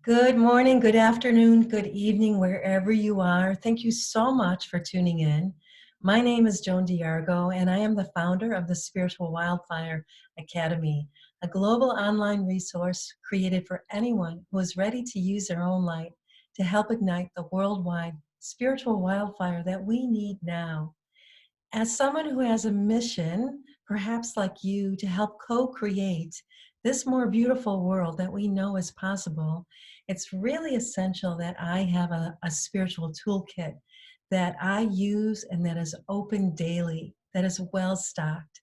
Good morning, good afternoon, good evening, wherever you are. Thank you so much for tuning in. My name is Joan DiArgo, and I am the founder of the Spiritual Wildfire Academy, a global online resource created for anyone who is ready to use their own light to help ignite the worldwide spiritual wildfire that we need now. As someone who has a mission, perhaps like you, to help co-create this more beautiful world that we know is possible, it's really essential that I have a spiritual toolkit that I use and that is open daily, that is well stocked.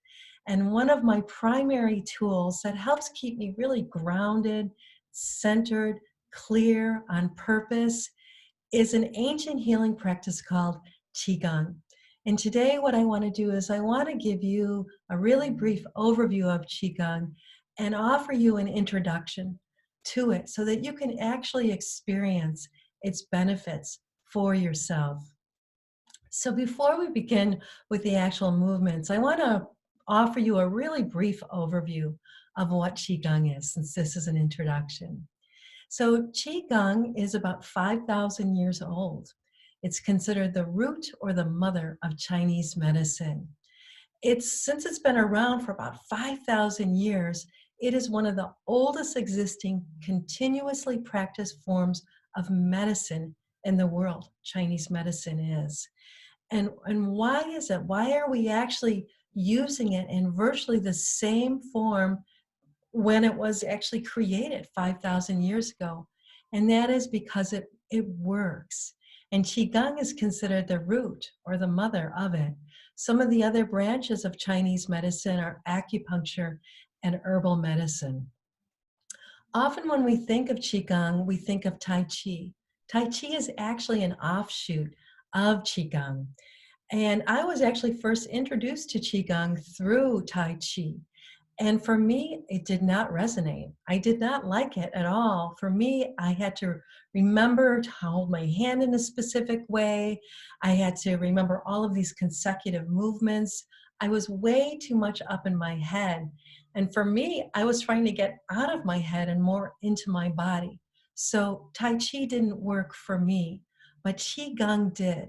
And one of my primary tools that helps keep me really grounded, centered, clear, on purpose is an ancient healing practice called Qigong. And today what I want to do is I want to give you a really brief overview of Qigong and offer you an introduction to it so that you can actually experience its benefits for yourself. So before we begin with the actual movements, I want to offer you a really brief overview of what Qigong is, since this is an introduction. So Qigong is about 5,000 years old. It's considered the root or the mother of Chinese medicine. Since it's been around for about 5,000 years, it is one of the oldest existing continuously practiced forms of medicine in the world. Chinese medicine is. And why is it? Why are we actually using it in virtually the same form when it was actually created 5,000 years ago? And that is because it works. And Qigong is considered the root or the mother of it. Some of the other branches of Chinese medicine are acupuncture and herbal medicine. Often when we think of Qigong, we think of Tai Chi. Tai Chi is actually an offshoot of Qigong. And I was actually first introduced to Qigong through Tai Chi. And for me, it did not resonate. I did not like it at all. For me, I had to remember to hold my hand in a specific way. I had to remember all of these consecutive movements. I was way too much up in my head. And for me, I was trying to get out of my head and more into my body. So Tai Chi didn't work for me, but Qigong did.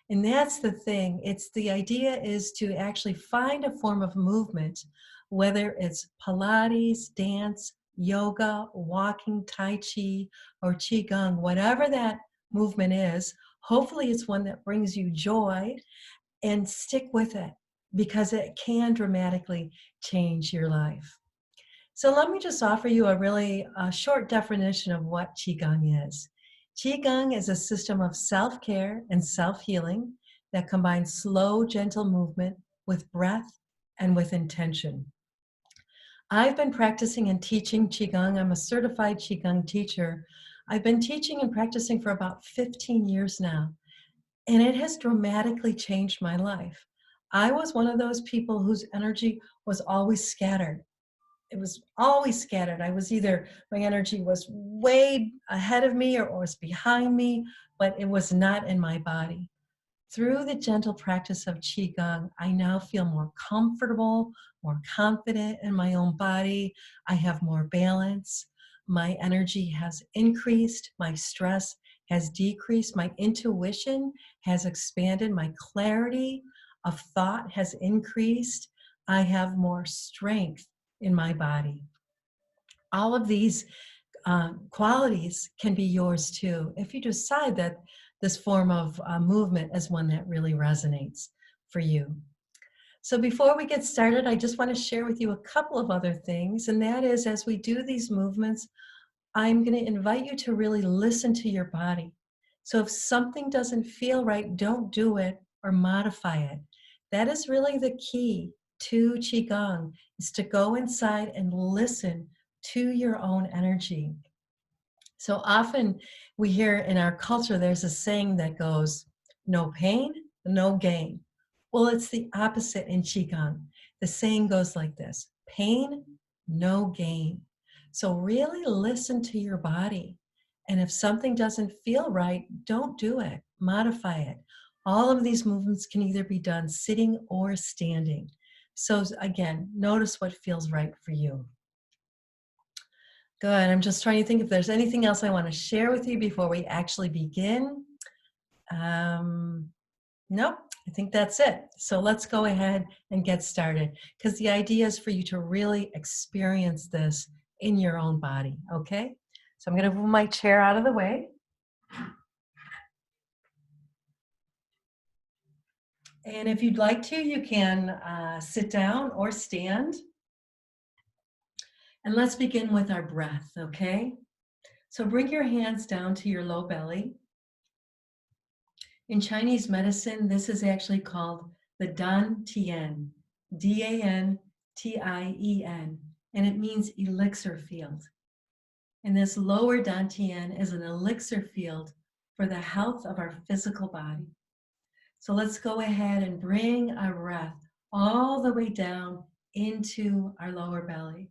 And that's the thing. The idea is to actually find a form of movement, whether it's Pilates, dance, yoga, walking, Tai Chi, or Qigong, whatever that movement is. Hopefully it's one that brings you joy, and stick with it because it can dramatically change your life. So let me just offer you a really short definition of what Qigong is. Qigong is a system of self-care and self-healing that combines slow, gentle movement with breath and with intention. I've been practicing and teaching Qigong. I'm a certified Qigong teacher. I've been teaching and practicing for about 15 years now, and it has dramatically changed my life. I was one of those people whose energy was always scattered. It was always scattered. My energy was way ahead of me or was behind me, but it was not in my body. Through the gentle practice of Qigong, I now feel more comfortable, more confident in my own body. I have more balance. My energy has increased. My stress has decreased. My intuition has expanded. My clarity of thought has increased. I have more strength in my body. All of these qualities can be yours too if you decide that this form of movement is one that really resonates for you. So before we get started, I just want to share with you a couple of other things, and that is, as we do these movements, I'm going to invite you to really listen to your body. So if something doesn't feel right, don't do it or modify it. That is really the key to Qigong, is to go inside and listen to your own energy. So often we hear in our culture, there's a saying that goes, no pain, no gain. Well, it's the opposite in Qigong. The saying goes like this: pain, no gain. So really listen to your body. And if something doesn't feel right, don't do it, modify it. All of these movements can either be done sitting or standing. So again, notice what feels right for you. Good. I'm just trying to think if there's anything else I want to share with you before we actually begin. Nope, I think that's it. So let's go ahead and get started, because the idea is for you to really experience this in your own body, okay? So I'm going to move my chair out of the way. And if you'd like to, you can sit down or stand. And let's begin with our breath, okay? So bring your hands down to your low belly. In Chinese medicine, this is actually called the Dan Tien, Dantien, and it means elixir field. And this lower Dantien is an elixir field for the health of our physical body. So let's go ahead and bring our breath all the way down into our lower belly.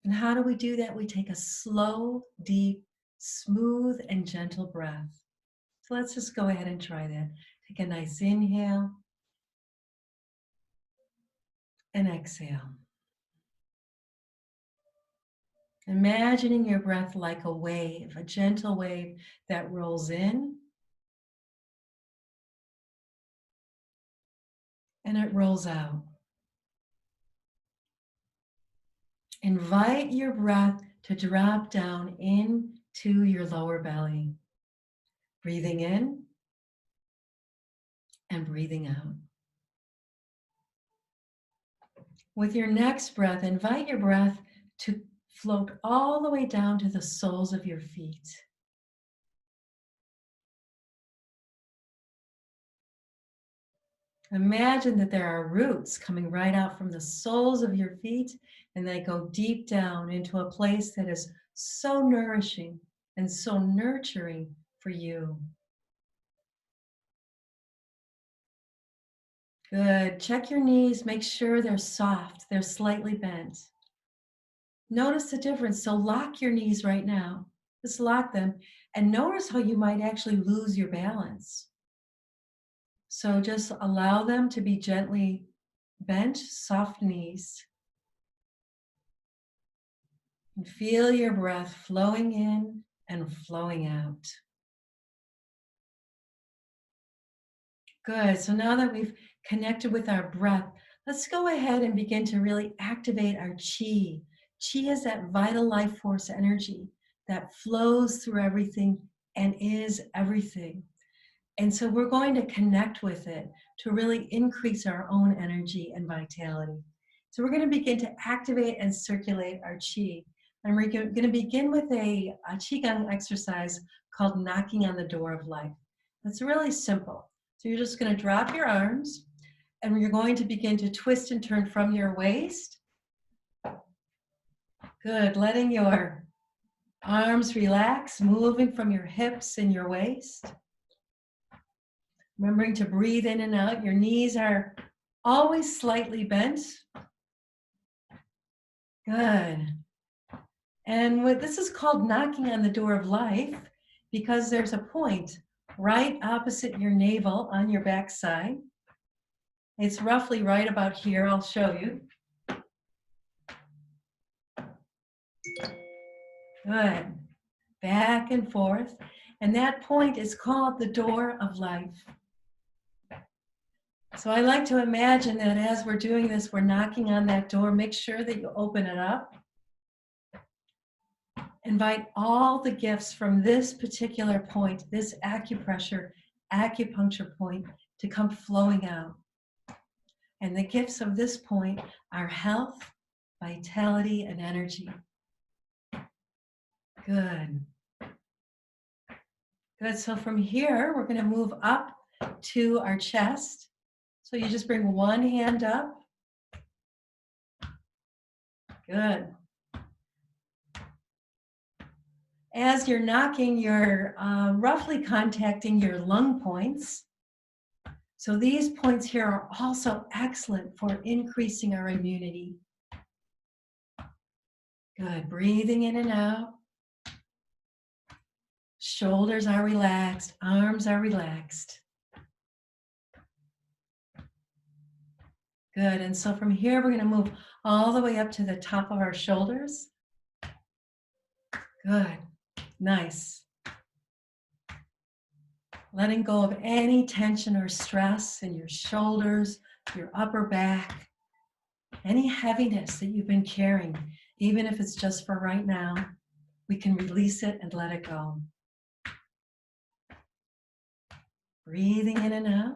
And how do we do that? We take a slow, deep, smooth, and gentle breath. So let's just go ahead and try that. Take a nice inhale and exhale. Imagining your breath like a wave, a gentle wave that rolls in and it rolls out. Invite your breath to drop down into your lower belly. Breathing in and breathing out. With your next breath, invite your breath to float all the way down to the soles of your feet. Imagine that there are roots coming right out from the soles of your feet, and they go deep down into a place that is so nourishing and so nurturing for you. Good. Check your knees. Make sure they're soft. They're slightly bent. Notice the difference. So lock your knees right now. Just lock them. And notice how you might actually lose your balance. So just allow them to be gently bent, soft knees. And feel your breath flowing in and flowing out. Good. So now that we've connected with our breath, let's go ahead and begin to really activate our chi. Chi is that vital life force energy that flows through everything and is everything. And so we're going to connect with it to really increase our own energy and vitality. So we're going to begin to activate and circulate our chi. And we're going to begin with a Qigong exercise called knocking on the door of life. It's really simple. So you're just going to drop your arms and you're going to begin to twist and turn from your waist. Good. Letting your arms relax, moving from your hips and your waist. Remembering to breathe in and out. Your knees are always slightly bent. Good. And this is called knocking on the door of life because there's a point right opposite your navel on your backside. It's roughly right about here. I'll show you. Good. Back and forth. And that point is called the door of life. So I like to imagine that as we're doing this, we're knocking on that door. Make sure that you open it up. Invite all the gifts from this particular point, this acupuncture point, to come flowing out. And the gifts of this point are health, vitality, and energy. Good. Good. So from here, we're going to move up to our chest. So you just bring one hand up. Good. As you're knocking, you're roughly contacting your lung points. So these points here are also excellent for increasing our immunity. Good. Breathing in and out. Shoulders are relaxed. Arms are relaxed. Good. And so from here, we're going to move all the way up to the top of our shoulders. Good. Nice. Letting go of any tension or stress in your shoulders, your upper back, any heaviness that you've been carrying, even if it's just for right now, we can release it and let it go. Breathing in and out.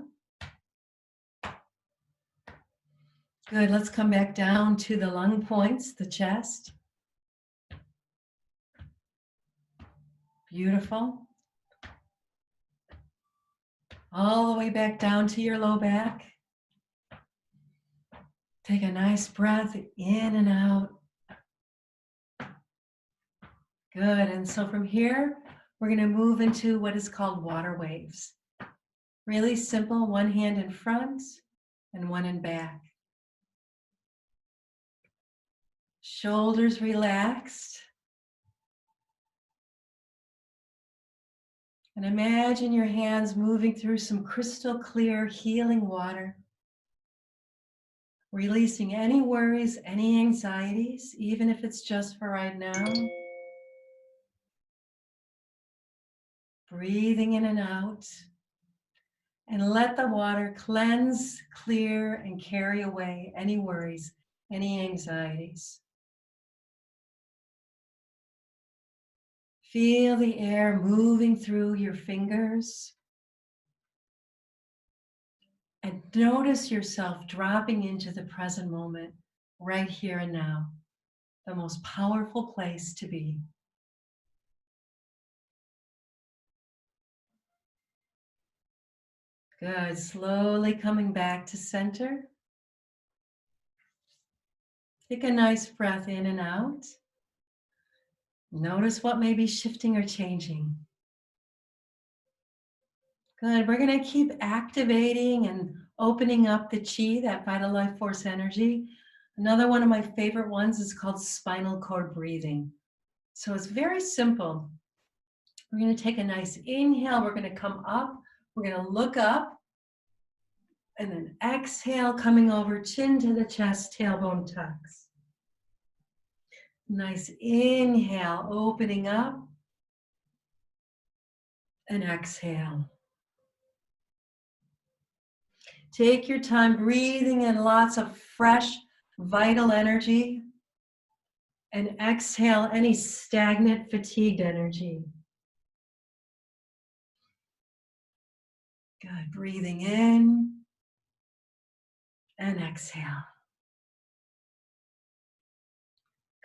Good, let's come back down to the lung points, the chest. Beautiful. All the way back down to your low back. Take a nice breath in and out. Good, and so from here, we're going to move into what is called water waves. Really simple, one hand in front and one in back. Shoulders relaxed. And imagine your hands moving through some crystal clear healing water. Releasing any worries, any anxieties, even if it's just for right now. Breathing in and out. And let the water cleanse, clear, and carry away any worries, any anxieties. Feel the air moving through your fingers. And notice yourself dropping into the present moment, right here and now, the most powerful place to be. Good, slowly coming back to center. Take a nice breath in and out. Notice what may be shifting or changing. Good, we're gonna keep activating and opening up the chi, that vital life force energy. Another one of my favorite ones is called spinal cord breathing. So it's very simple. We're gonna take a nice inhale, we're gonna come up, we're gonna look up, and then exhale, coming over, chin to the chest, tailbone tucks. Nice inhale, opening up, and exhale. Take your time breathing in lots of fresh, vital energy, and exhale any stagnant, fatigued energy. Good, breathing in, and exhale.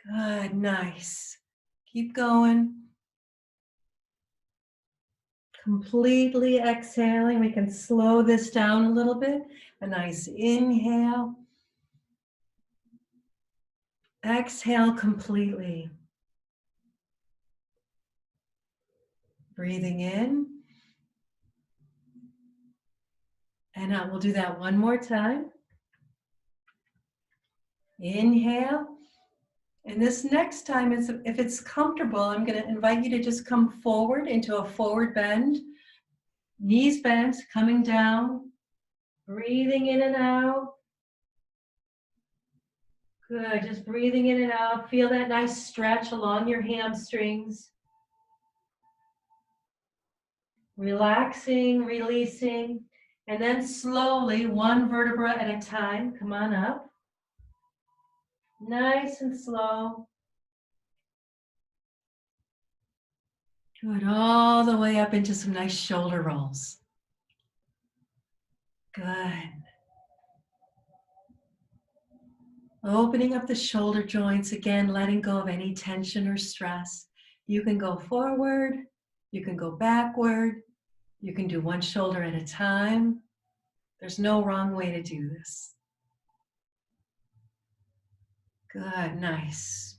Good, nice. Keep going. Completely exhaling. We can slow this down a little bit. A nice inhale. Exhale completely. Breathing in. And out. We'll do that one more time. Inhale. And this next time, if it's comfortable, I'm going to invite you to just come forward into a forward bend. Knees bent, coming down. Breathing in and out. Good, just breathing in and out. Feel that nice stretch along your hamstrings. Relaxing, releasing, and then slowly, one vertebra at a time, come on up. Nice and slow. Good, all the way up into some nice shoulder rolls. Good. Opening up the shoulder joints, again, letting go of any tension or stress. You can go forward, you can go backward, you can do one shoulder at a time. There's no wrong way to do this. Good, nice.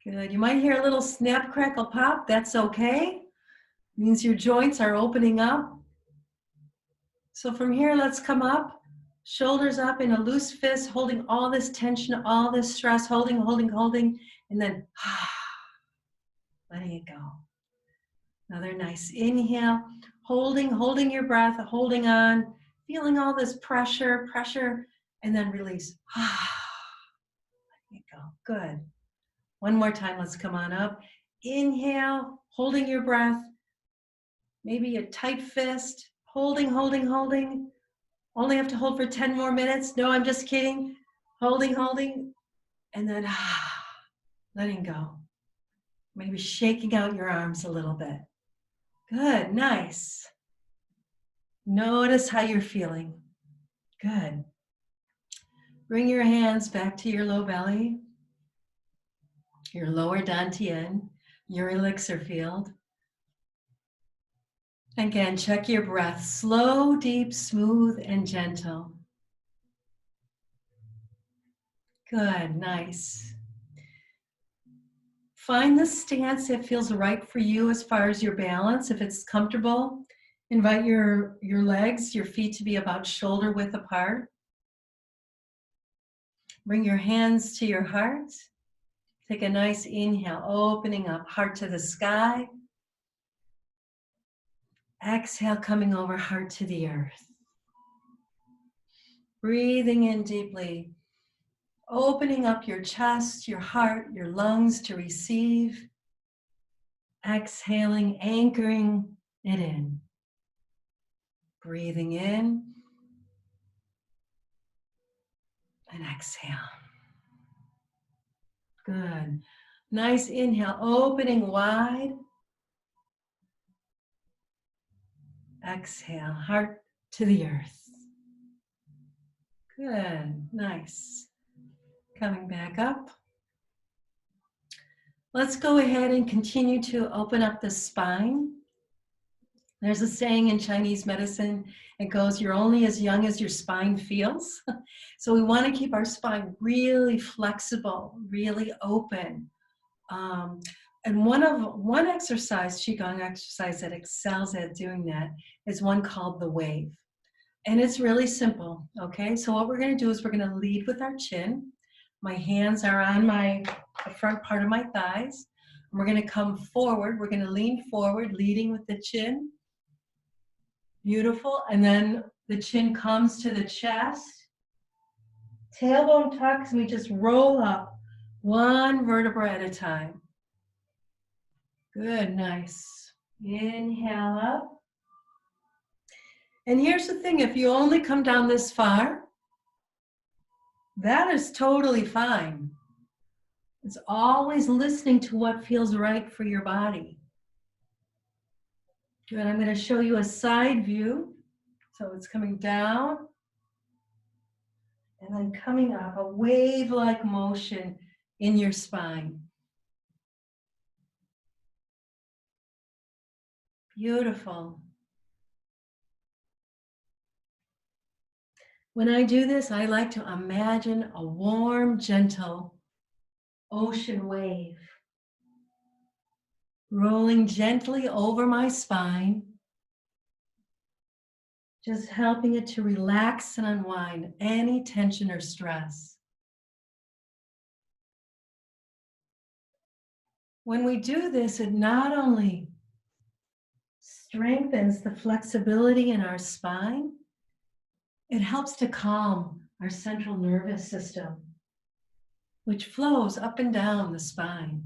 Good, you might hear a little snap, crackle, pop. That's okay. It means your joints are opening up. So from here, let's come up, shoulders up in a loose fist, holding all this tension, all this stress, holding, and then letting it go. Another nice inhale, holding your breath, holding on, feeling all this pressure, and then release. Letting it go. Good. One more time, let's come on up. Inhale, holding your breath. Maybe a tight fist, holding, holding, holding. Only have to hold for 10 more minutes. No, I'm just kidding. Holding, holding, and then letting go. Maybe shaking out your arms a little bit. Good, nice. Notice how you're feeling. Good. Bring your hands back to your low belly, your lower dantian, your elixir field. Again, check your breath. Slow, deep, smooth, and gentle. Good, nice. Find the stance that feels right for you as far as your balance. If it's comfortable, invite your legs, your feet to be about shoulder width apart. Bring your hands to your heart. Take a nice inhale, opening up, heart to the sky. Exhale, coming over, heart to the earth. Breathing in deeply, opening up your chest, your heart, your lungs to receive. Exhaling, anchoring it in. Breathing in and exhale. Good. Nice inhale, opening wide. Exhale, heart to the earth. Good, nice. Coming back up. Let's go ahead and continue to open up the spine. There's a saying in Chinese medicine, it goes, you're only as young as your spine feels. So we want to keep our spine really flexible, really open. And one exercise, Qigong exercise that excels at doing that is one called the wave. And it's really simple, okay? So what we're going to do is we're going to lead with our chin. My hands are on the front part of my thighs. And we're going to come forward. We're going to lean forward, leading with the chin. Beautiful. And then the chin comes to the chest. Tailbone tucks, and we just roll up one vertebra at a time. Good, nice. Inhale up. And here's the thing, if you only come down this far, that is totally fine. It's always listening to what feels right for your body. Good, I'm going to show you a side view. So it's coming down and then coming up, a wave-like motion in your spine. Beautiful. When I do this, I like to imagine a warm, gentle ocean wave rolling gently over my spine, just helping it to relax and unwind any tension or stress. When we do this, it not only strengthens the flexibility in our spine, it helps to calm our central nervous system, which flows up and down the spine.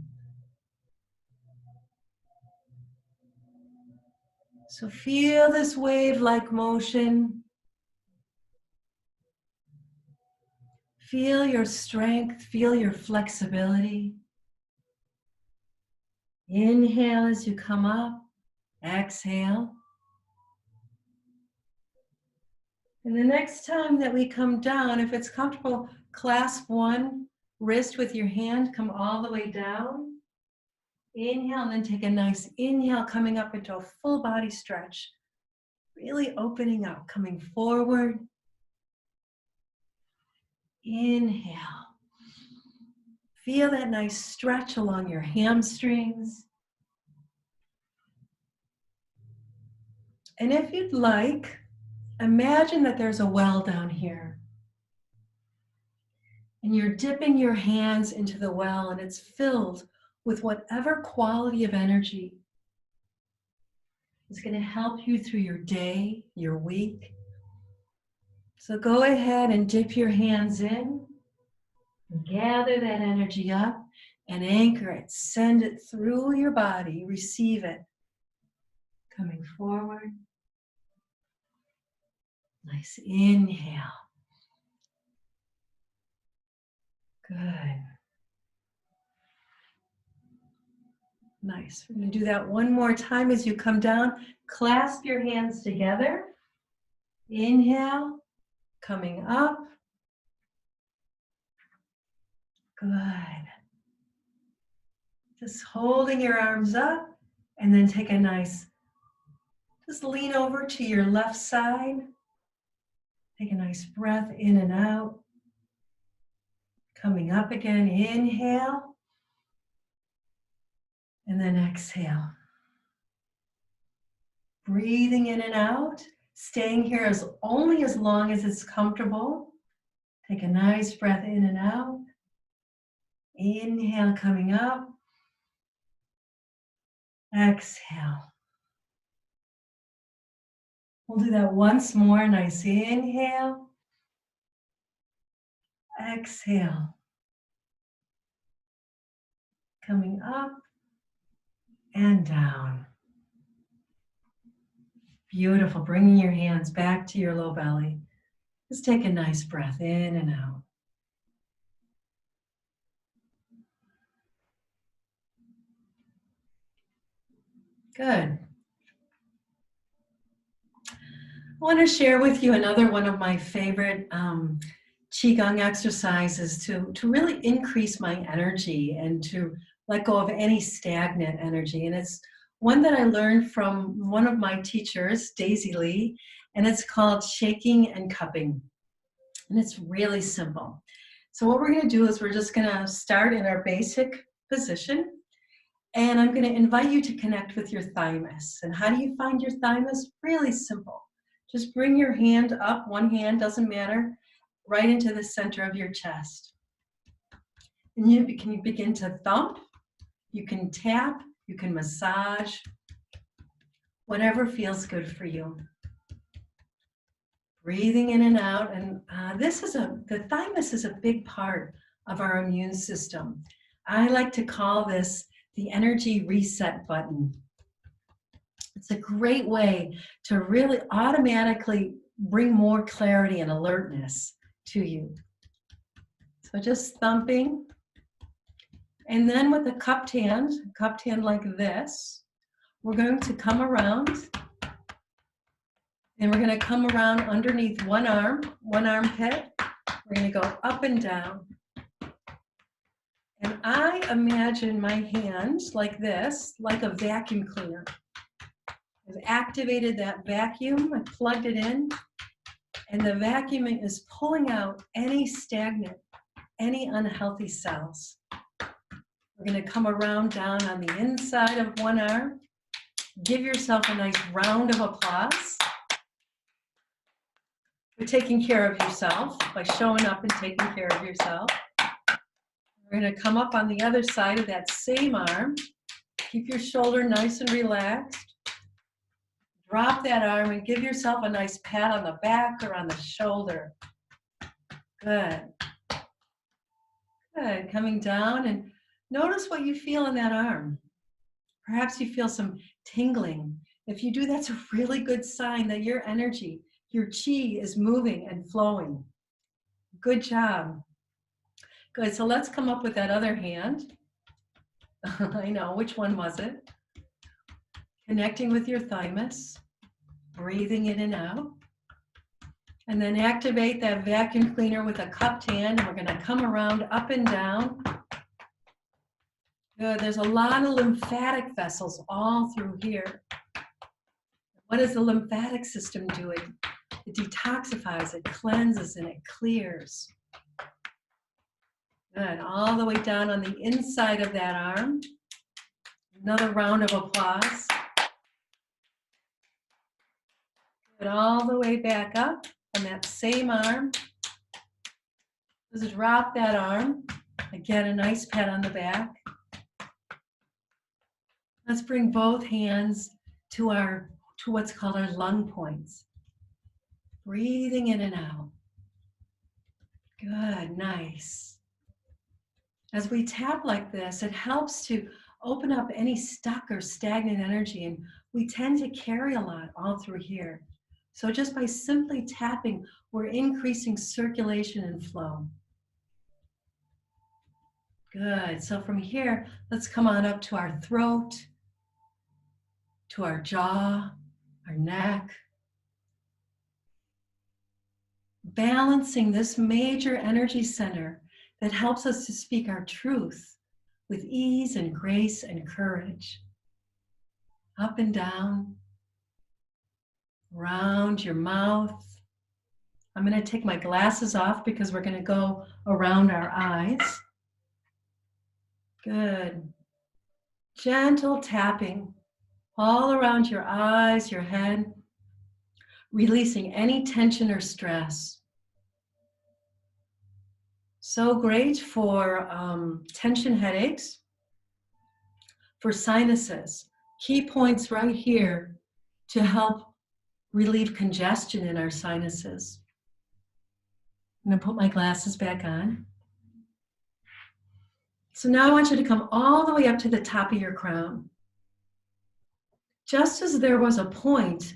So feel this wave-like motion. Feel your strength, feel your flexibility. Inhale as you come up, exhale. And the next time that we come down, if it's comfortable, clasp one wrist with your hand, come all the way down. Inhale, and then take a nice inhale, coming up into a full body stretch. Really opening up, coming forward. Inhale. Feel that nice stretch along your hamstrings. And if you'd like, imagine that there's a well down here. And you're dipping your hands into the well, and it's filled with whatever quality of energy is going to help you through your day, your week. So go ahead and dip your hands in, gather that energy up, and anchor it. Send it through your body. Receive it. Coming forward. Nice inhale. Good. Nice. We're going to do that one more time as you come down. Clasp your hands together. Inhale. Coming up. Good. Just holding your arms up and then take a nice, just lean over to your left side. Take a nice breath in and out. Coming up again, inhale. And then exhale. Breathing in and out. Staying here only as long as it's comfortable. Take a nice breath in and out. Inhale, coming up. Exhale. We'll do that once more. Nice inhale. Exhale. Coming up and down. Beautiful. Bringing your hands back to your low belly. Just take a nice breath in and out. Good. I want to share with you another one of my favorite Qigong exercises to really increase my energy and to let go of any stagnant energy. And it's one that I learned from one of my teachers, Daisy Lee, and it's called shaking and cupping. And it's really simple. So what we're going to do is we're just going to start in our basic position. And I'm going to invite you to connect with your thymus. And how do you find your thymus? Really simple. Just bring your hand up, one hand, doesn't matter, right into the center of your chest. And you can begin to thump, you can tap, you can massage, whatever feels good for you. Breathing in and out, and the thymus is a big part of our immune system. I like to call this the energy reset button. It's a great way to really automatically bring more clarity and alertness to you. So just thumping. And then with a cupped hand like this, we're going to come around. And we're going to come around underneath one armpit. We're going to go up and down. And I imagine my hands like this, like a vacuum cleaner. I've activated that vacuum, I plugged it in, and the vacuuming is pulling out any stagnant, any unhealthy cells. We're going to come around down on the inside of one arm. Give yourself a nice round of applause for taking care of yourself, by showing up and taking care of yourself. We're going to come up on the other side of that same arm. Keep your shoulder nice and relaxed. Drop that arm and give yourself a nice pat on the back or on the shoulder. Good. Good. Coming down, and notice what you feel in that arm. Perhaps you feel some tingling. If you do, that's a really good sign that your energy, your qi is moving and flowing. Good job. Good. So let's come up with that other hand. I know. Which one was it? Connecting with your thymus. Breathing in and out. And then activate that vacuum cleaner with a cupped hand. And we're going to come around up and down. Good. There's a lot of lymphatic vessels all through here. What does the lymphatic system do? It detoxifies, it cleanses, and it clears. Good. All the way down on the inside of that arm. Another round of applause. Good. All the way back up on that same arm. Just drop that arm. Again, a nice pat on the back. Let's bring both hands to what's called our lung points. Breathing in and out. Good, nice. As we tap like this, it helps to open up any stuck or stagnant energy, and we tend to carry a lot all through here. So just by simply tapping, we're increasing circulation and flow. Good. So from here, let's come on up to our throat, to our jaw, our neck. Balancing this major energy center that helps us to speak our truth with ease and grace and courage. Up and down, around your mouth. I'm going to take my glasses off because we're going to go around our eyes. Good. Gentle tapping all around your eyes, your head, releasing any tension or stress. So great for tension headaches, for sinuses. Key points right here to help relieve congestion in our sinuses. I'm going to put my glasses back on. So now I want you to come all the way up to the top of your crown. Just as there was a point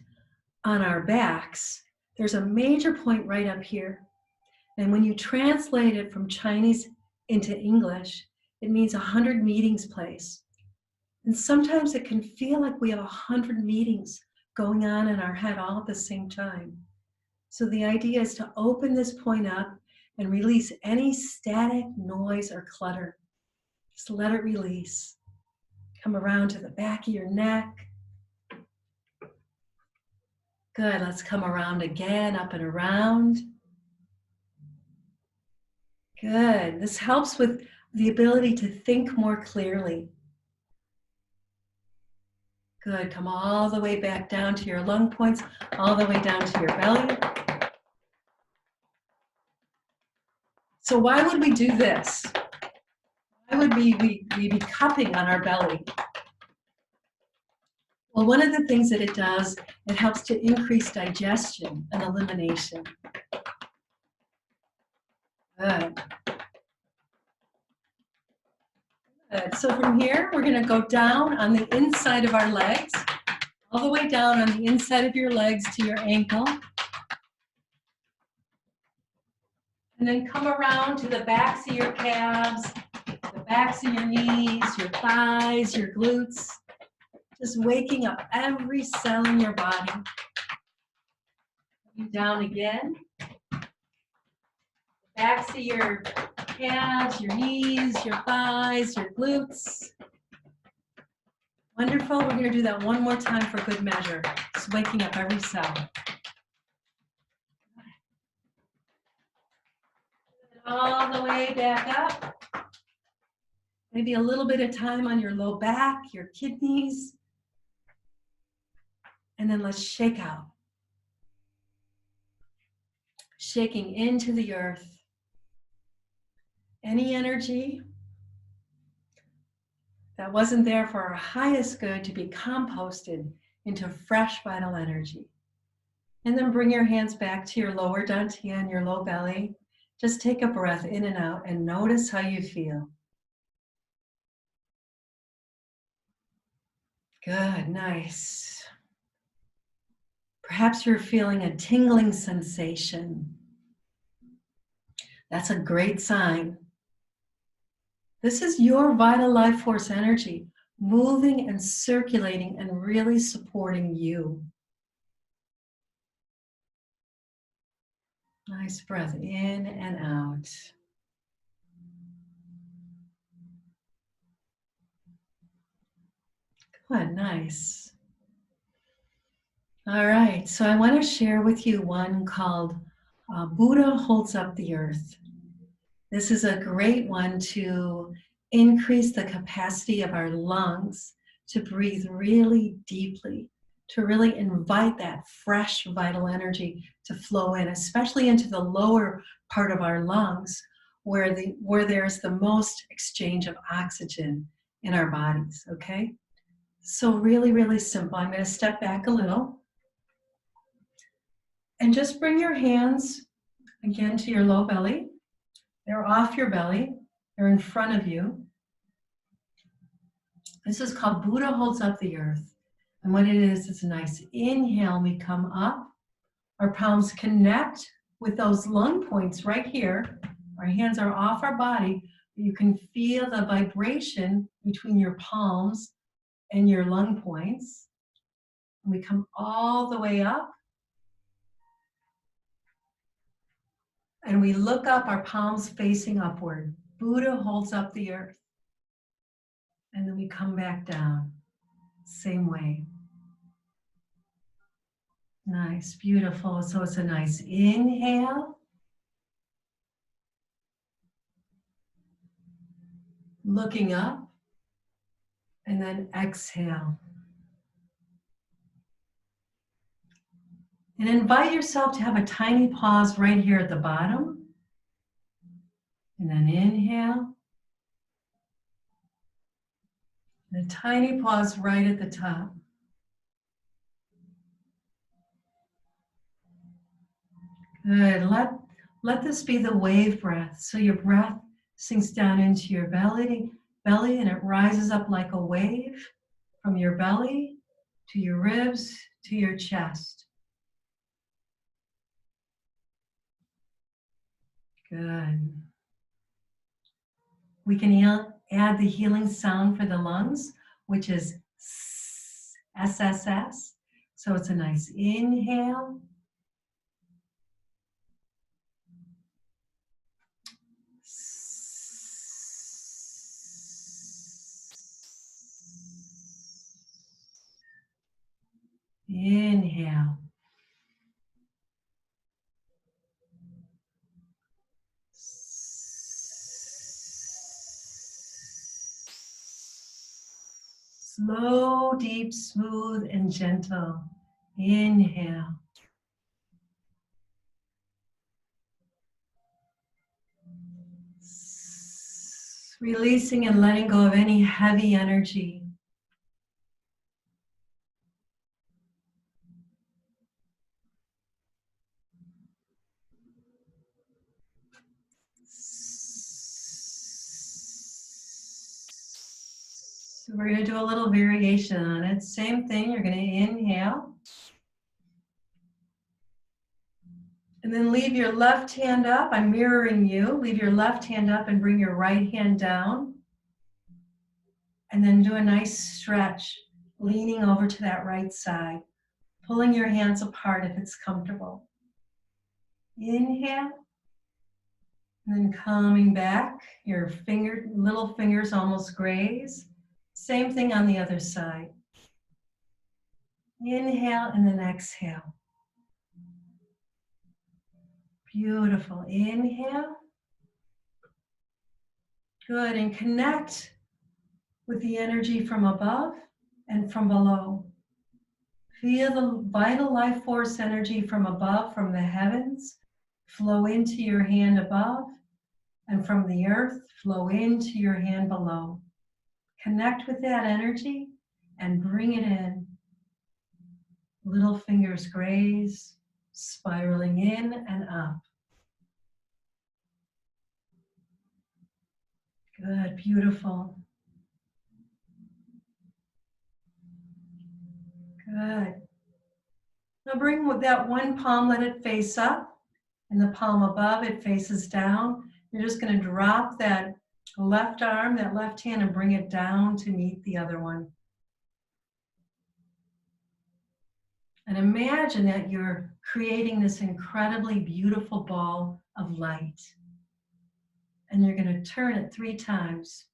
on our backs, there's a major point right up here. And when you translate it from Chinese into English, it means 100 meetings place. And sometimes it can feel like we have 100 meetings going on in our head all at the same time. So the idea is to open this point up and release any static, noise, or clutter. Just let it release. Come around to the back of your neck. Good, let's come around again, up and around. Good, this helps with the ability to think more clearly. Good, come all the way back down to your lung points, all the way down to your belly. So why would we do this? Why would we be cupping on our belly? Well, one of the things that it does, it helps to increase digestion and elimination. Good. Good. So from here, we're going to go down on the inside of our legs, all the way down on the inside of your legs to your ankle. And then come around to the backs of your calves, the backs of your knees, your thighs, your glutes. Just waking up every cell in your body. Down again. Backs of your calves, your knees, your thighs, your glutes. Wonderful. We're going to do that one more time for good measure. Just waking up every cell. All the way back up. Maybe a little bit of time on your low back, your kidneys. And then let's shake out. Shaking into the earth. Any energy that wasn't there for our highest good to be composted into fresh vital energy. And then bring your hands back to your lower dantian and your low belly. Just take a breath in and out and notice how you feel. Good, nice. Perhaps you're feeling a tingling sensation. That's a great sign. This is your vital life force energy moving and circulating and really supporting you. Nice breath in and out. Good, nice. All right, so I want to share with you one called Budo Holds Up the Earth. This is a great one to increase the capacity of our lungs to breathe really deeply, to really invite that fresh vital energy to flow in, especially into the lower part of our lungs where there's the most exchange of oxygen in our bodies, okay? So really, really simple. I'm going to step back a little. And just bring your hands again to your low belly. They're off your belly. They're in front of you. This is called Budo holds up the earth. And what it is, it's a nice inhale. We come up. Our palms connect with those lung points right here. Our hands are off our body. You can feel the vibration between your palms and your lung points. And we come all the way up. And we look up, our palms facing upward. Budo holds up the earth. And then we come back down. Same way. Nice, beautiful. So it's a nice inhale. Looking up. And then exhale. And invite yourself to have a tiny pause right here at the bottom. And then inhale. And a tiny pause right at the top. Good. Let this be the wave breath. So your breath sinks down into your belly and it rises up like a wave from your belly to your ribs to your chest. Good. We can add the healing sound for the lungs, which is SSS. So it's a nice inhale. Inhale. Slow, deep, smooth, and gentle. Inhale. Releasing and letting go of any heavy energy. So we're going to do a little variation on it. Same thing, you're going to inhale. And then leave your left hand up. I'm mirroring you. Leave your left hand up and bring your right hand down. And then do a nice stretch, leaning over to that right side. Pulling your hands apart if it's comfortable. Inhale. And then coming back, your little fingers almost graze. Same thing on the other side. Inhale and then exhale. Beautiful. Inhale. Good. And connect with the energy from above and from below. Feel the vital life force energy from above, from the heavens, flow into your hand above, and from the earth, flow into your hand below. Connect with that energy and bring it in. Little fingers graze, spiraling in and up. Good, beautiful. Good. Now bring with that one palm, let it face up, and the palm above, it faces down. You're just going to drop that left arm, that left hand, and bring it down to meet the other one. And imagine that you're creating this incredibly beautiful ball of light. And you're going to turn it 3 times.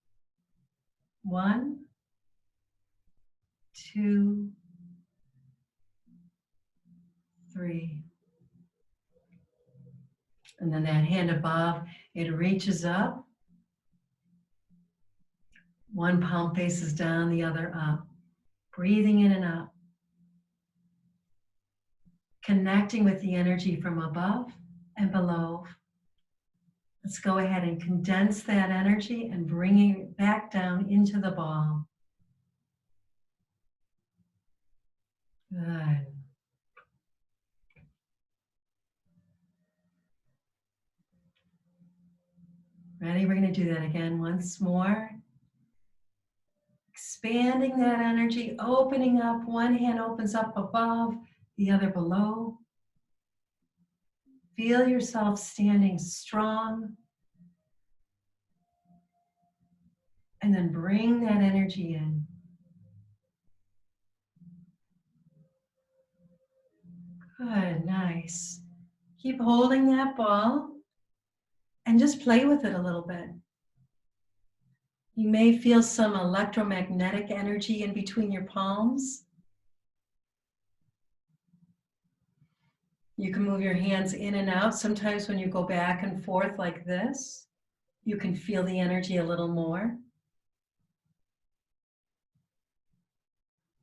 1, 2, 3. And then that hand above, it reaches up. One palm faces down, the other up. Breathing in and up. Connecting with the energy from above and below. Let's go ahead and condense that energy and bring it back down into the ball. Good. Ready? We're going to do that again once more. Expanding that energy, opening up. One hand opens up above, the other below. Feel yourself standing strong. And then bring that energy in. Good, nice. Keep holding that ball and just play with it a little bit. You may feel some electromagnetic energy in between your palms. You can move your hands in and out. Sometimes when you go back and forth like this, you can feel the energy a little more.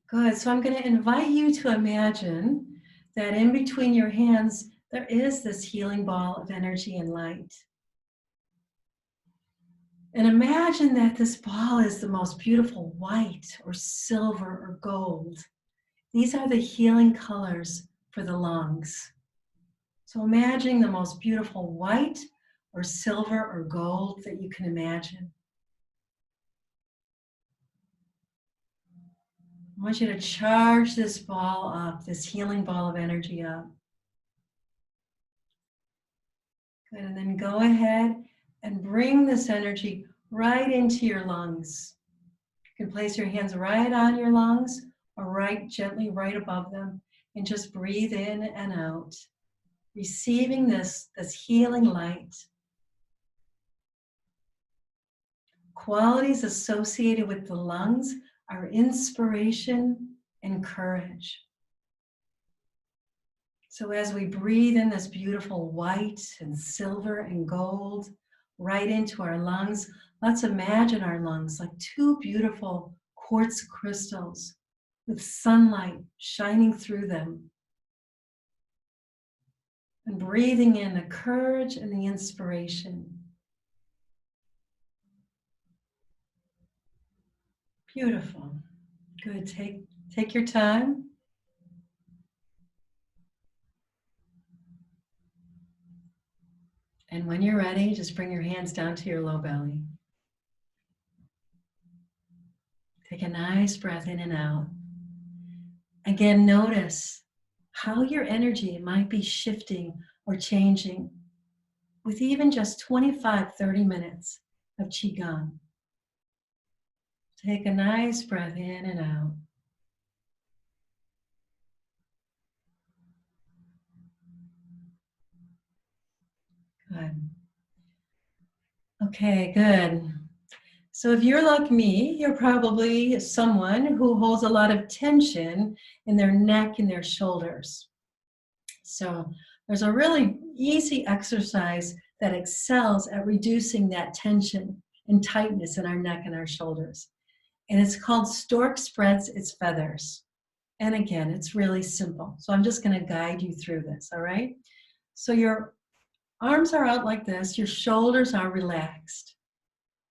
Good, so I'm going to invite you to imagine that in between your hands, there is this healing ball of energy and light. And imagine that this ball is the most beautiful white or silver or gold. These are the healing colors for the lungs. So imagine the most beautiful white or silver or gold that you can imagine. I want you to charge this ball up, this healing ball of energy up. Good, and then go ahead and bring this energy right into your lungs. You can place your hands right on your lungs or gently right above them and just breathe in and out, receiving this healing light. Qualities associated with the lungs are inspiration and courage. So as we breathe in this beautiful white and silver and gold right into our lungs, let's imagine our lungs like two beautiful quartz crystals with sunlight shining through them. And breathing in the courage and the inspiration. Beautiful. Good. Take your time. And when you're ready, just bring your hands down to your low belly. Take a nice breath in and out. Again, notice how your energy might be shifting or changing with even just 25-30 minutes of Qigong. Take a nice breath in and out. Good. Okay, good. So if you're like me, you're probably someone who holds a lot of tension in their neck and their shoulders. So there's a really easy exercise that excels at reducing that tension and tightness in our neck and our shoulders. And it's called Stork Spreads Its Feathers. And again, it's really simple. So I'm just going to guide you through this, all right? So your arms are out like this, your shoulders are relaxed.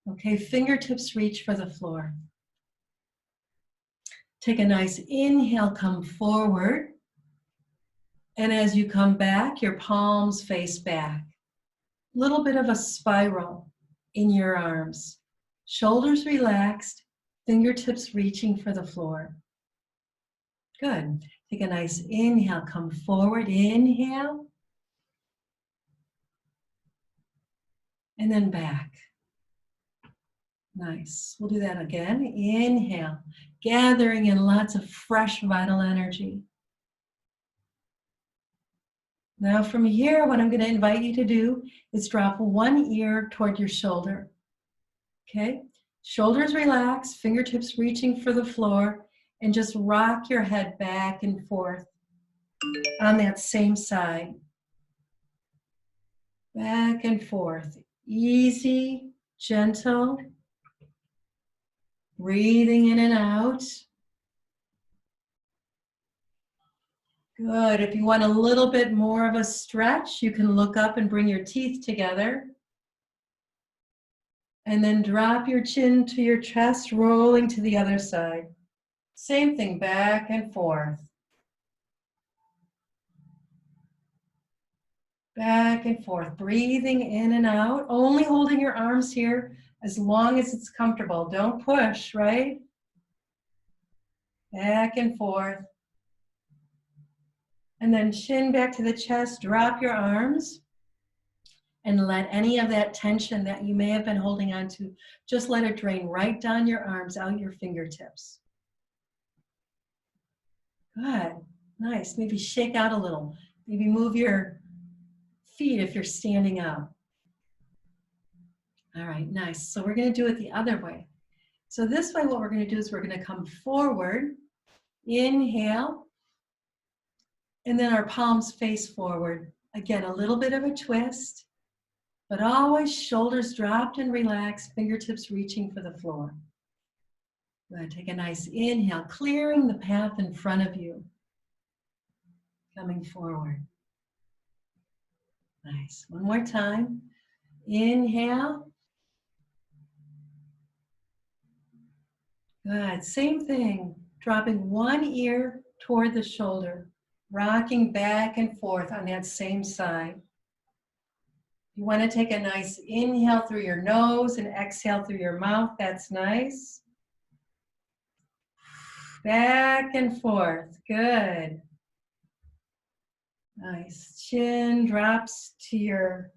Okay, fingertips reach for the floor. Take a nice inhale, come forward. And as you come back, your palms face back. A little bit of a spiral in your arms. Shoulders relaxed, fingertips reaching for the floor. Good. Take a nice inhale, come forward, inhale. And then back. Nice. We'll do that again. Inhale, gathering in lots of fresh, vital energy. Now from here, what I'm going to invite you to do is drop one ear toward your shoulder. Okay? Shoulders relaxed, fingertips reaching for the floor, and just rock your head back and forth on that same side. Back and forth. Easy, gentle. Breathing in and out. Good. If you want a little bit more of a stretch, you can look up and bring your teeth together. And then drop your chin to your chest, rolling to the other side. Same thing, back and forth. Back and forth, breathing in and out, only holding your arms here as long as it's comfortable. Don't push, right? Back and forth. And then chin back to the chest, drop your arms and let any of that tension that you may have been holding on to, just let it drain right down your arms, out your fingertips. Good, nice. Maybe shake out a little. Maybe move your feet if you're standing up. All right, nice. So we're going to do it the other way. So this way, what we're going to do is we're going to come forward, inhale, and then our palms face forward. Again, a little bit of a twist, but always shoulders dropped and relaxed, fingertips reaching for the floor. Good, take a nice inhale, clearing the path in front of you. Coming forward. Nice. One more time. Inhale. Good. Same thing. Dropping one ear toward the shoulder. Rocking back and forth on that same side. You want to take a nice inhale through your nose and exhale through your mouth. That's nice. Back and forth. Good. Nice. Chin drops to your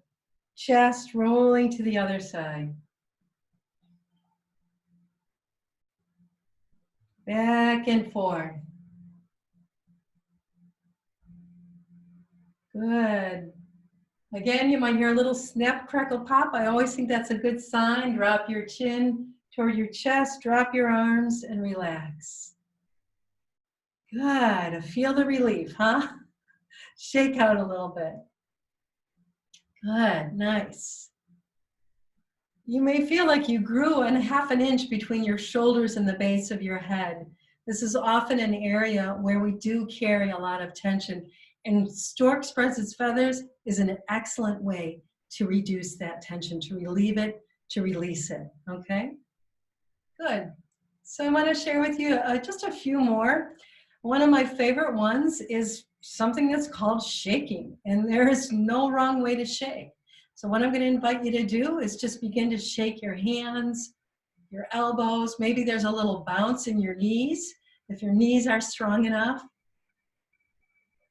chest, rolling to the other side. Back and forth. Good. Again, you might hear a little snap, crackle, pop. I always think that's a good sign. Drop your chin toward your chest, drop your arms, and relax. Good. Feel the relief, huh? Shake out a little bit. Good. Nice. You may feel like you grew in half an inch between your shoulders and the base of your head. This is often an area where we do carry a lot of tension. And Stork spreads its feathers is an excellent way to reduce that tension, to relieve it, to release it, okay? Good. So I want to share with you just a few more. One of my favorite ones is something that's called shaking, and there is no wrong way to shake. So what I'm going to invite you to do is just begin to shake your hands, your elbows. Maybe there's a little bounce in your knees, if your knees are strong enough.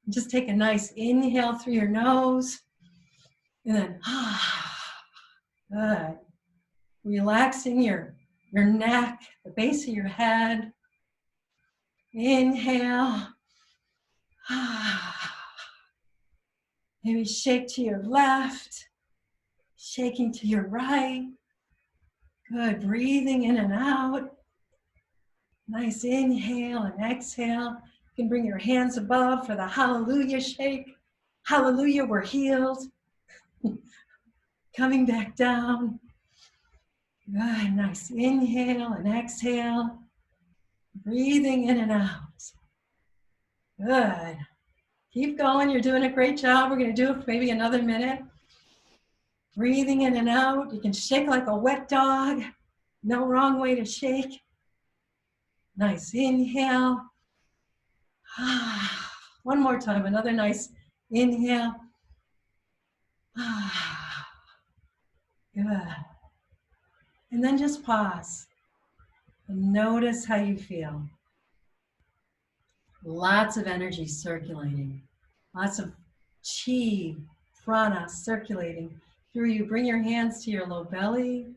Just take a nice inhale through your nose, and then, good. Relaxing your neck, the base of your head. Inhale. Maybe shake to your left, shaking to your right. Good, breathing in and out. Nice inhale and exhale. You can bring your hands above for the hallelujah shake. Hallelujah, we're healed. Coming back down. Good, nice inhale and exhale. Breathing in and out. Good. Keep going, you're doing a great job. We're gonna do it for maybe another minute. Breathing in and out. You can shake like a wet dog. No wrong way to shake. Nice inhale. One more time, another nice inhale. Good. And then just pause and notice how you feel. Lots of energy circulating. Lots of chi, prana circulating through you. Bring your hands to your low belly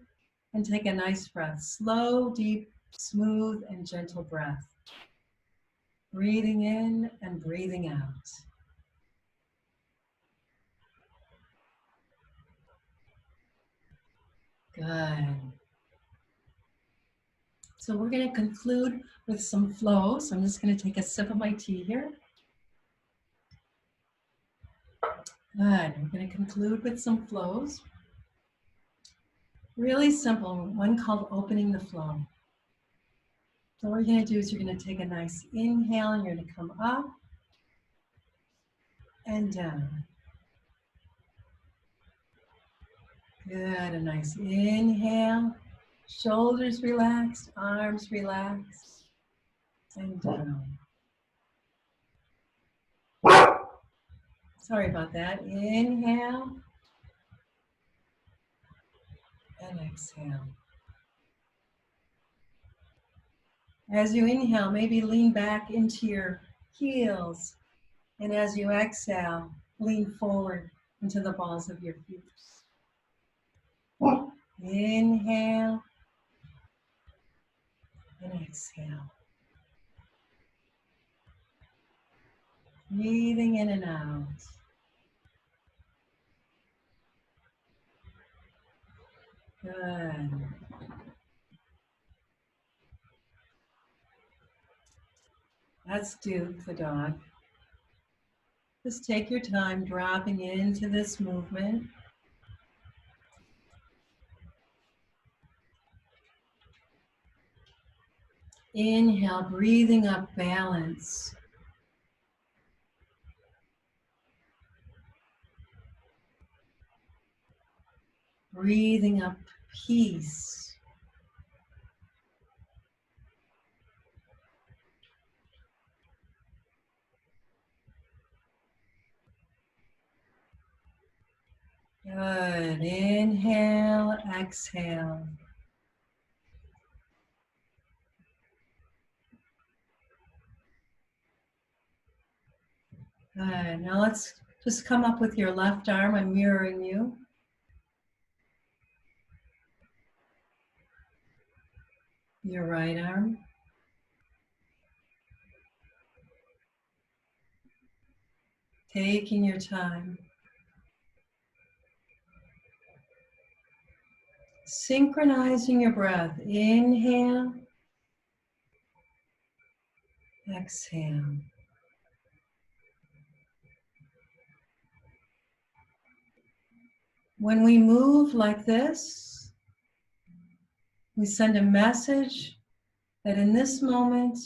and take a nice breath. Slow, deep, smooth, and gentle breath. Breathing in and breathing out. Good. So we're going to conclude with some flow. So I'm just going to take a sip of my tea here. Good. We're going to conclude with some flows. Really simple. One called opening the flow. So what you're going to do is you're going to take a nice inhale and you're going to come up and down. Good. A nice inhale. Shoulders relaxed, arms relaxed, and down. Sorry about that. Inhale and exhale. As you inhale, maybe lean back into your heels. And as you exhale, lean forward into the balls of your feet. Inhale and exhale. Breathing in and out. Good. That's Duke, the dog. Just take your time dropping into this movement. Inhale, breathing up balance. Breathing up peace. Good. Inhale, exhale. Good. Now let's just come up with your left arm. I'm mirroring you. Your right arm. Taking your time. Synchronizing your breath. Inhale. Exhale. When we move like this, we send a message that in this moment,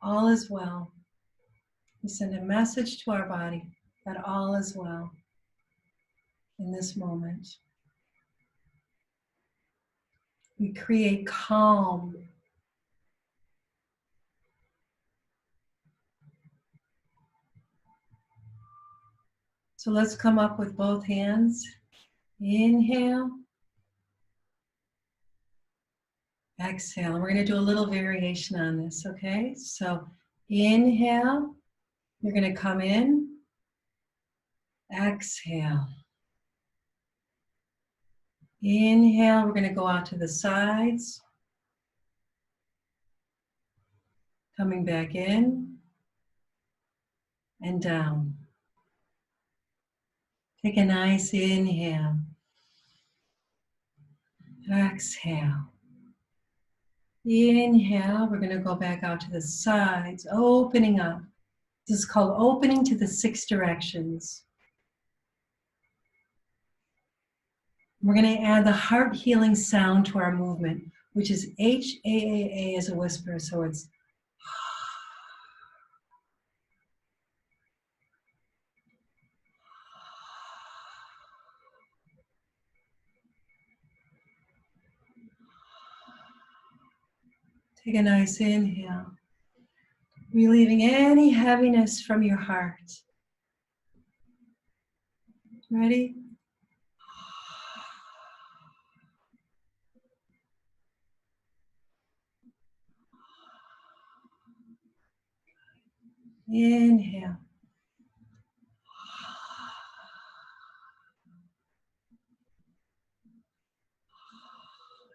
all is well. We send a message to our body that all is well in this moment. We create calm. So let's come up with both hands. Inhale. Exhale. And we're going to do a little variation on this, okay? So inhale. You're going to come in. Exhale. Inhale. We're going to go out to the sides. Coming back in and down. Take a nice inhale. Exhale. Inhale. We're going to go back out to the sides, opening up. This is called opening to the 6 directions. We're going to add the heart healing sound to our movement, which is H-A-A-A as a whisper. So it's take a nice inhale, relieving any heaviness from your heart. Ready? Inhale.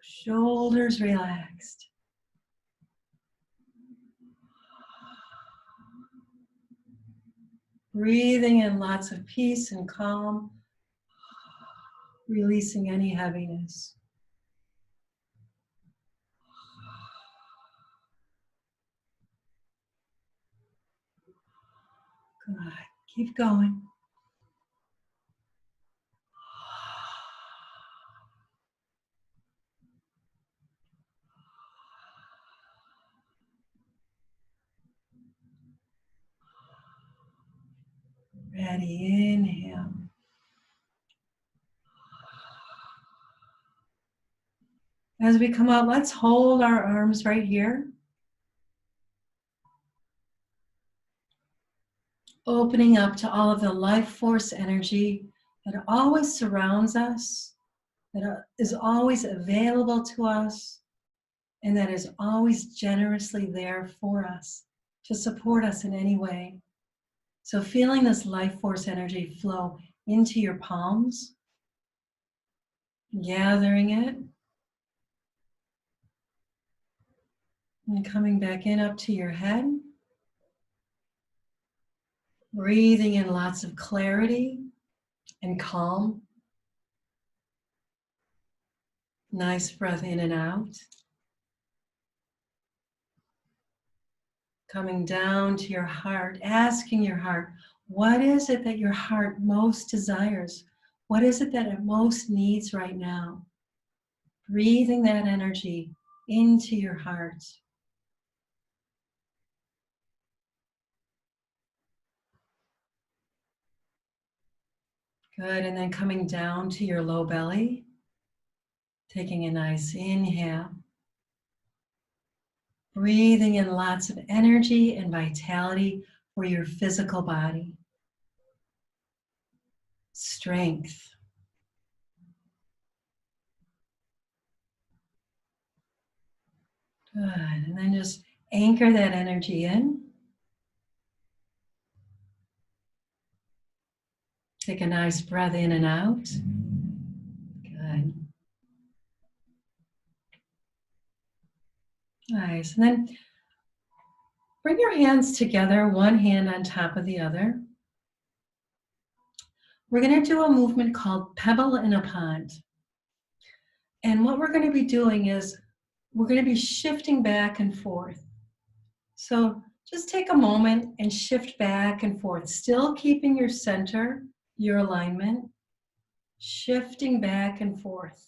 Shoulders relaxed. Breathing in lots of peace and calm, releasing any heaviness. Good. Keep going. Ready, inhale. As we come out, let's hold our arms right here. Opening up to all of the life force energy that always surrounds us, that is always available to us, and that is always generously there for us to support us in any way. So feeling this life force energy flow into your palms, gathering it, and coming back in up to your head, breathing in lots of clarity and calm. Nice breath in and out. Coming down to your heart, asking your heart, what is it that your heart most desires? What is it that it most needs right now? Breathing that energy into your heart. Good, and then coming down to your low belly, taking a nice inhale. Breathing in lots of energy and vitality for your physical body. Strength. Good, and then just anchor that energy in. Take a nice breath in and out. Good. Nice. And then bring your hands together, one hand on top of the other. We're going to do a movement called Pebble in a Pond. And what we're going to be doing is we're going to be shifting back and forth. So just take a moment and shift back and forth, still keeping your center, your alignment, shifting back and forth.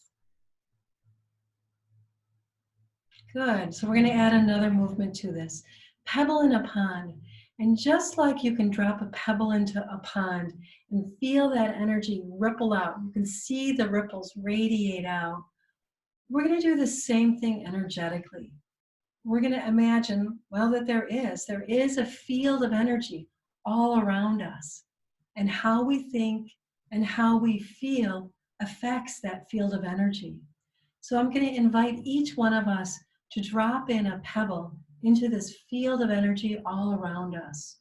Good. So we're going to add another movement to this. Pebble in a pond. And just like you can drop a pebble into a pond and feel that energy ripple out, you can see the ripples radiate out. We're going to do the same thing energetically. We're going to imagine, well, that there is a field of energy all around us. And how we think and how we feel affects that field of energy. So I'm going to invite each one of us to drop in a pebble into this field of energy all around us.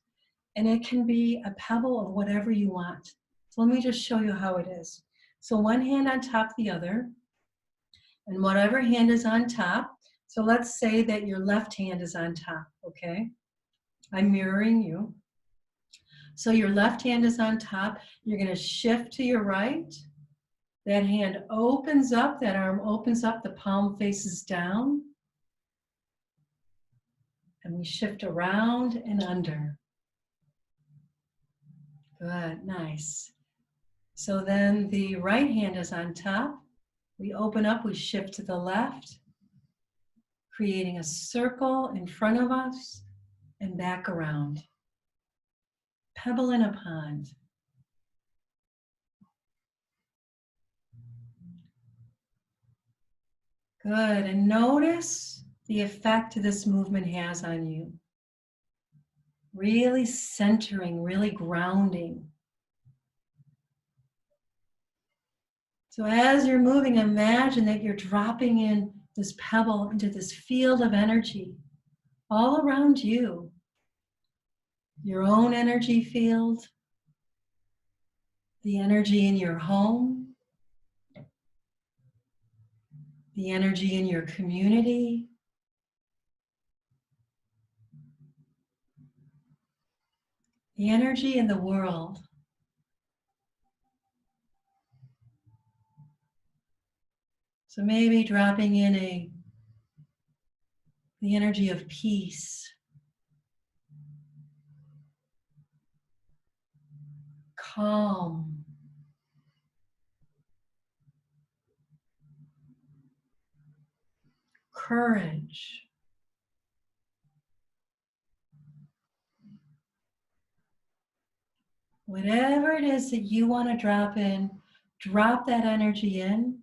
And it can be a pebble of whatever you want. So let me just show you how it is. So one hand on top of the other, and whatever hand is on top. So let's say that your left hand is on top, okay? I'm mirroring you. So your left hand is on top. You're going to shift to your right. That hand opens up, that arm opens up, the palm faces down. And we shift around and under. Good, nice. So then the right hand is on top. We open up, we shift to the left, creating a circle in front of us and back around. Pebble in a pond. Good, and notice the effect this movement has on you. Really centering, really grounding. So as you're moving, imagine that you're dropping in this pebble into this field of energy all around you. Your own energy field, the energy in your home, the energy in your community, the energy in the world. So maybe dropping in the energy of peace, calm, courage, whatever it is that you want to drop in, drop that energy in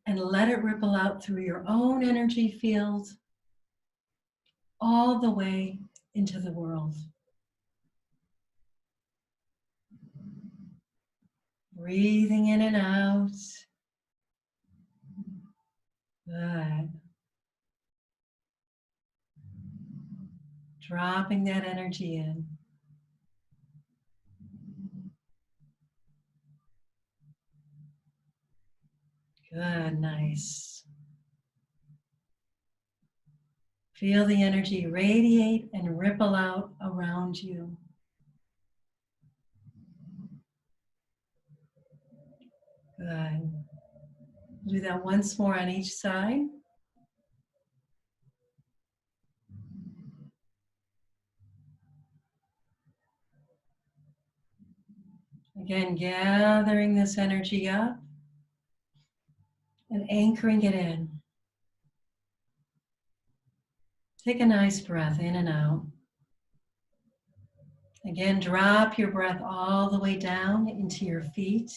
and let it ripple out through your own energy field all the way into the world. Breathing in and out. Good. Dropping that energy in. Good, nice. Feel the energy radiate and ripple out around you. Good. Do that once more on each side. Again, gathering this energy up and anchoring it in. Take a nice breath in and out. Again, drop your breath all the way down into your feet.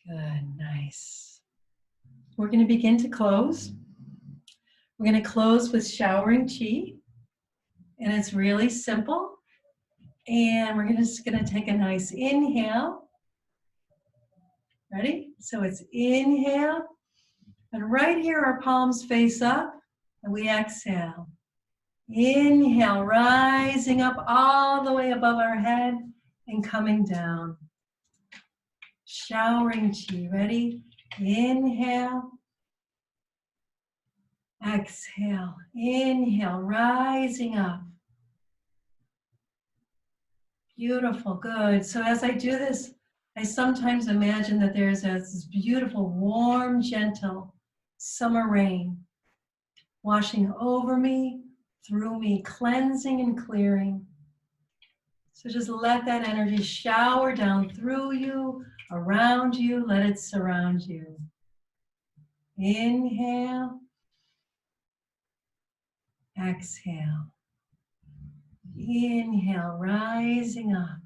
Good, nice. We're going to begin to close. We're going to close with showering chi. And it's really simple. And we're just going to take a nice inhale. Ready? So it's inhale. And right here, our palms face up. And we exhale. Inhale, rising up all the way above our head and coming down. Showering chi. Ready? Inhale. Exhale. Inhale, rising up. Beautiful, good. So as I do this, I sometimes imagine that there's this beautiful, warm, gentle summer rain washing over me, through me, cleansing and clearing. So just let that energy shower down through you, around you, let it surround you. Inhale, exhale. Inhale, rising up.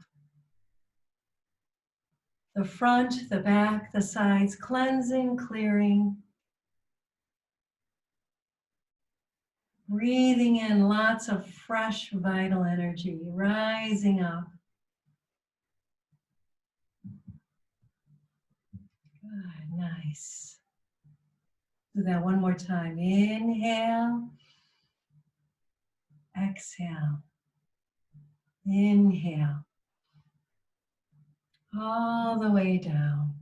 The front, the back, the sides, cleansing, clearing. Breathing in lots of fresh, vital energy, rising up. Good, nice. Do that one more time. Inhale, exhale. Inhale. All the way down.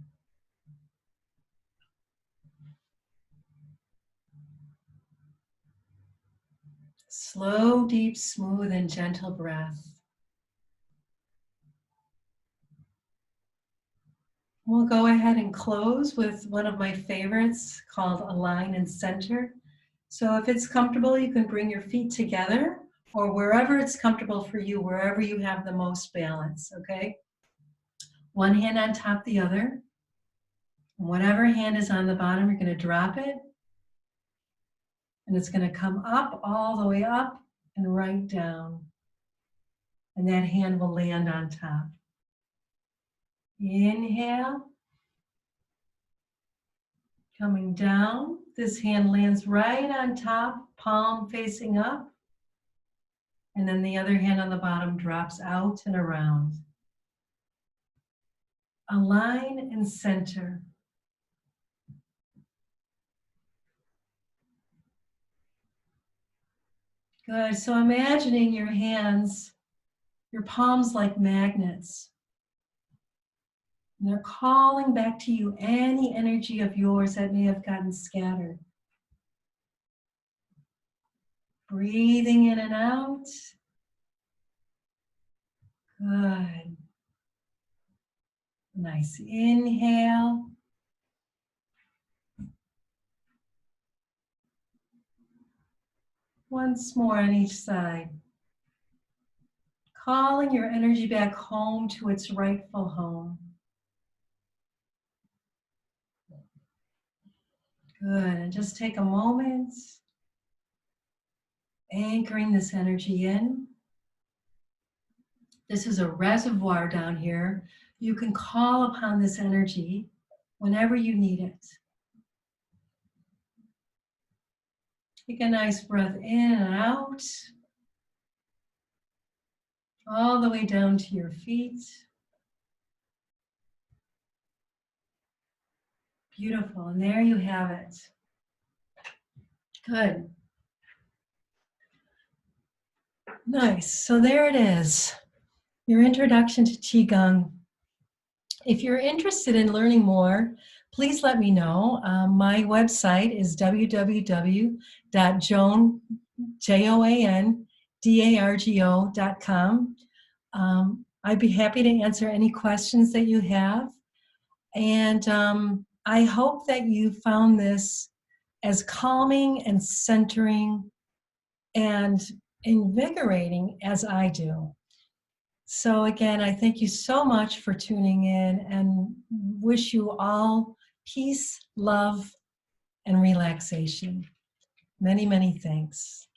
Slow, deep, smooth, and gentle breath. We'll go ahead and close with one of my favorites called Align and Center. So if it's comfortable, you can bring your feet together or wherever it's comfortable for you, wherever you have the most balance, okay? One hand on top of the other. And whatever hand is on the bottom, you're going to drop it. And it's going to come up, all the way up and right down. And that hand will land on top. Inhale. Coming down. This hand lands right on top, palm facing up. And then the other hand on the bottom drops out and around. Align and center. Good. So imagining your hands, your palms like magnets. And they're calling back to you any energy of yours that may have gotten scattered. Breathing in and out. Good. Nice inhale. Once more on each side. Calling your energy back home to its rightful home. Good, and just take a moment, anchoring this energy in. This is a reservoir down here. You can call upon this energy whenever you need it. Take a nice breath in and out. all the way down to your feet. Beautiful, and there you have it. Good. Nice, so there it is, your introduction to Qigong. If you're interested in learning more, please let me know. My website is www.joandargo.com. I'd be happy to answer any questions that you have. And I hope that you found this as calming and centering and invigorating as I do. So again, I thank you so much for tuning in and wish you all peace, love, and relaxation. Many, many thanks.